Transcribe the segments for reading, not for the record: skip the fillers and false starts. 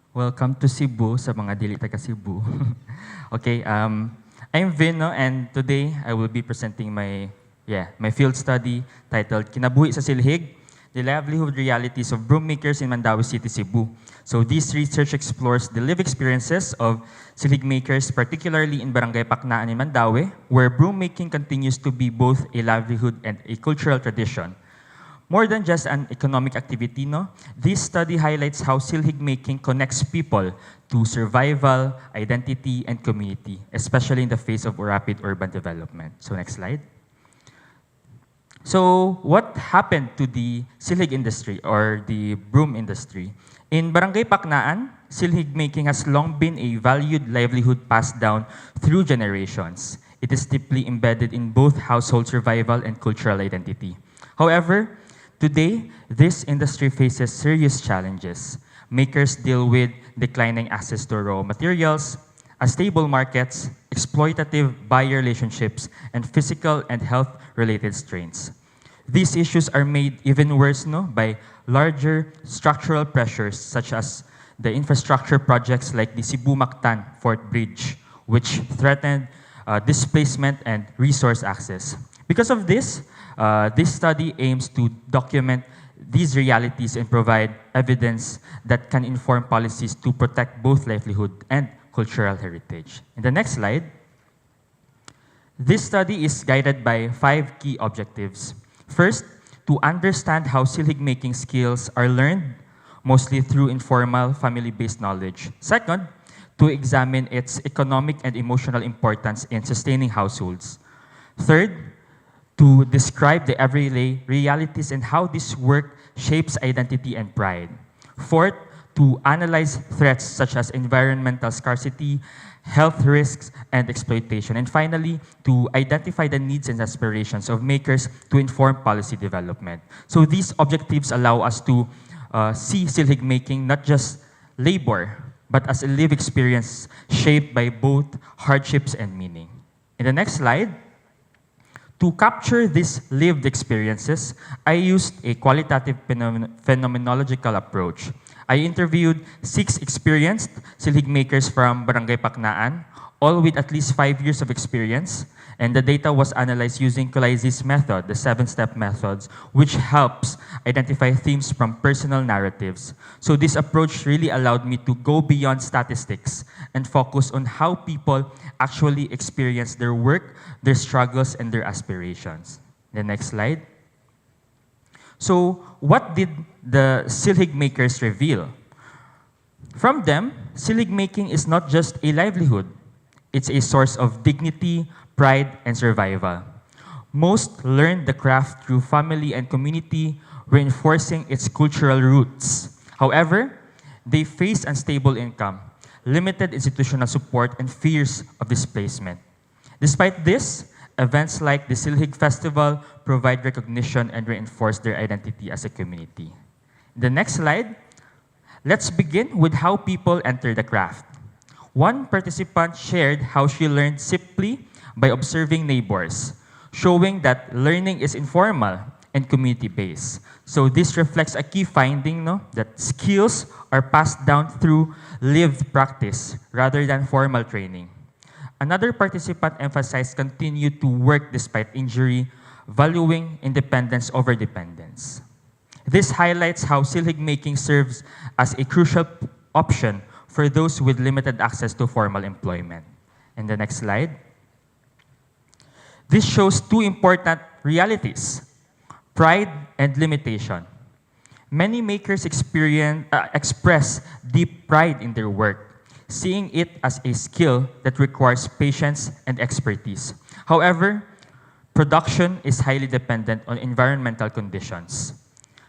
Welcome to Cebu sa mga dili taga Cebu. Okay, I'm Vin, no, and today I will be presenting my field study titled Kinabuhi sa Silhig, the livelihood realities of broom makers in Mandaue City, Cebu. So this research explores the lived experiences of silhig makers, particularly in Barangay Paknaan in Mandaue, where broom making continues to be both a livelihood and a cultural tradition. More than just an economic activity, no? This study highlights how silhig making connects people to survival, identity, and community, especially in the face of rapid urban development. So next slide. So what happened to the silhig industry or the broom industry? In Barangay Paknaan, silhig making has long been a valued livelihood passed down through generations. It is deeply embedded in both household survival and cultural identity. However, today, this industry faces serious challenges. Makers deal with declining access to raw materials, unstable markets, exploitative buyer relationships, and physical and health-related strains. These issues are made even worse, no, by larger structural pressures such as the infrastructure projects like the Cebu-Mactan Fort Bridge, which threatened displacement and resource access. Because of this, this study aims to document these realities and provide evidence that can inform policies to protect both livelihood and cultural heritage. In the next slide, this study is guided by 5 key objectives. First, to understand how silhig making skills are learned, mostly through informal, family-based knowledge. Second, to examine its economic and emotional importance in sustaining households. Third, to describe the everyday realities and how this work shapes identity and pride. Fourth, to analyze threats such as environmental scarcity, health risks, and exploitation. And finally, to identify the needs and aspirations of makers to inform policy development. So these objectives allow us to see silhig making not just labor, but as a lived experience shaped by both hardships and meaning. In the next slide, to capture these lived experiences, I used a qualitative phenomenological approach. I interviewed 6 experienced silhig makers from Barangay Paknaan, all with at least 5 years of experience, and the data was analyzed using Colaizzi's method, the 7-step methods, which helps identify themes from personal narratives. So this approach really allowed me to go beyond statistics and focus on how people actually experience their work, their struggles, and their aspirations. The next slide. So what did the silhig makers reveal? From them, silhig making is not just a livelihood. It's a source of dignity, pride, and survival. Most learned the craft through family and community, reinforcing its cultural roots. However, they face unstable income, limited institutional support, and fears of displacement. Despite this, events like the Silhig Festival provide recognition and reinforce their identity as a community. The next slide, let's begin with how people enter the craft. One participant shared how she learned simply by observing neighbors, showing that learning is informal and community-based. So this reflects a key finding, no, that skills are passed down through lived practice rather than formal training. Another participant emphasized continue to work despite injury, valuing independence over dependence. This highlights how silhig making serves as a crucial option for those with limited access to formal employment. In the next slide. This shows 2 important realities, pride and limitation. Many makers express deep pride in their work, seeing it as a skill that requires patience and expertise. However, production is highly dependent on environmental conditions.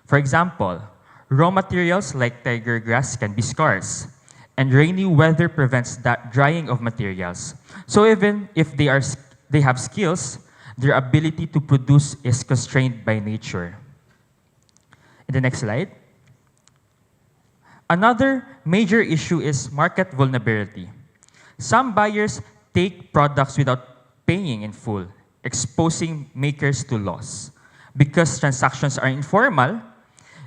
For example, raw materials like tiger grass can be scarce, and rainy weather prevents that drying of materials. So even if they have skills, their ability to produce is constrained by nature. In the next slide. Another major issue is market vulnerability. Some buyers take products without paying in full, exposing makers to loss. Because transactions are informal,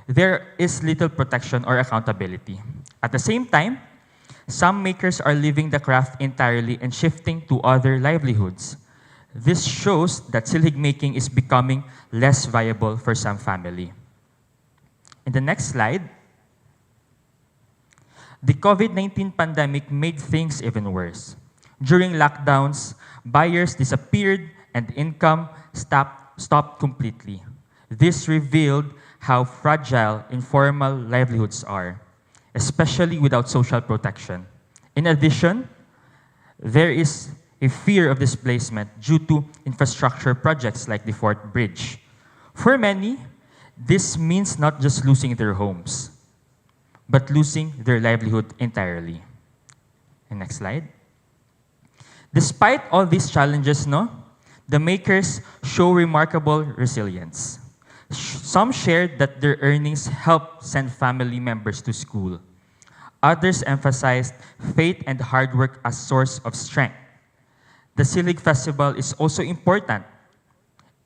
there is little protection or accountability. At the same time, some makers are leaving the craft entirely and shifting to other livelihoods. This shows that silhig making is becoming less viable for some family. In the next slide, the COVID-19 pandemic made things even worse. During lockdowns, buyers disappeared and income stopped completely. This revealed how fragile informal livelihoods are, especially without social protection. In addition, there is a fear of displacement due to infrastructure projects like the Fort Bridge. For many, this means not just losing their homes, but losing their livelihood entirely. And next slide. Despite all these challenges, the makers show remarkable resilience. Some shared that their earnings helped send family members to school. Others emphasized faith and hard work as source of strength. The Silhig Festival is also important.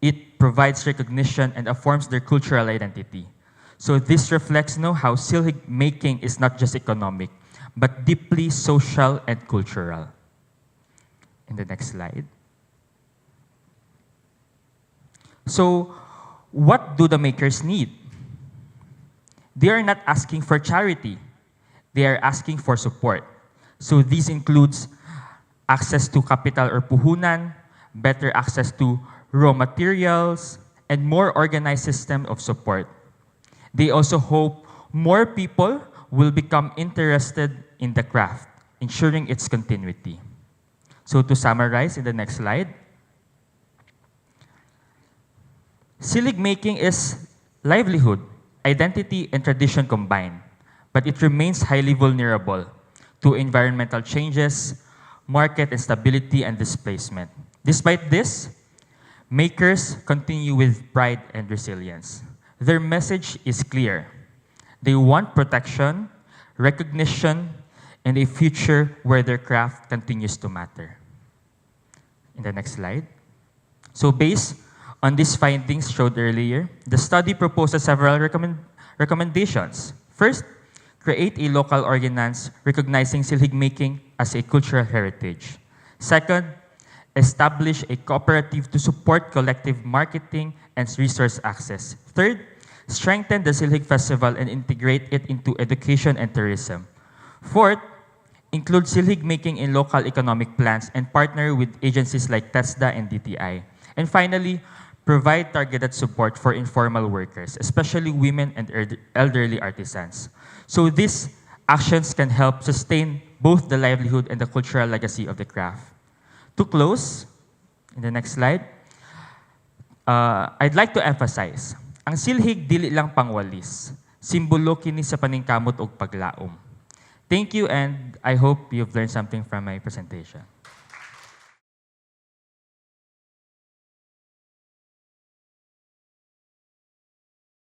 It provides recognition and affirms their cultural identity. So this reflects how silhig making is not just economic, but deeply social and cultural. In the next slide. So, what do the makers need? They are not asking for charity. They are asking for support. So this includes access to capital or puhunan, better access to raw materials, and more organized system of support. They also hope more people will become interested in the craft, ensuring its continuity. So to summarize in the next slide, silhig making is livelihood, identity, and tradition combined, but it remains highly vulnerable to environmental changes, market instability, and displacement. Despite this, makers continue with pride and resilience. Their message is clear. They want protection, recognition, and a future where their craft continues to matter. In the next slide. So based on these findings showed earlier, the study proposes several recommendations. First, create a local ordinance recognizing silhig making as a cultural heritage. Second, establish a cooperative to support collective marketing and resource access. Third, strengthen the Silhig Festival and integrate it into education and tourism. Fourth, include silhig making in local economic plans and partner with agencies like TESDA and DTI. And finally, provide targeted support for informal workers, especially women and elderly artisans. So these actions can help sustain both the livelihood and the cultural legacy of the craft. To close, in the next slide, I'd like to emphasize, ang silhig dili lang pangwalis, simbolo kini sa paningkamot og paglaom. Thank you, and I hope you've learned something from my presentation.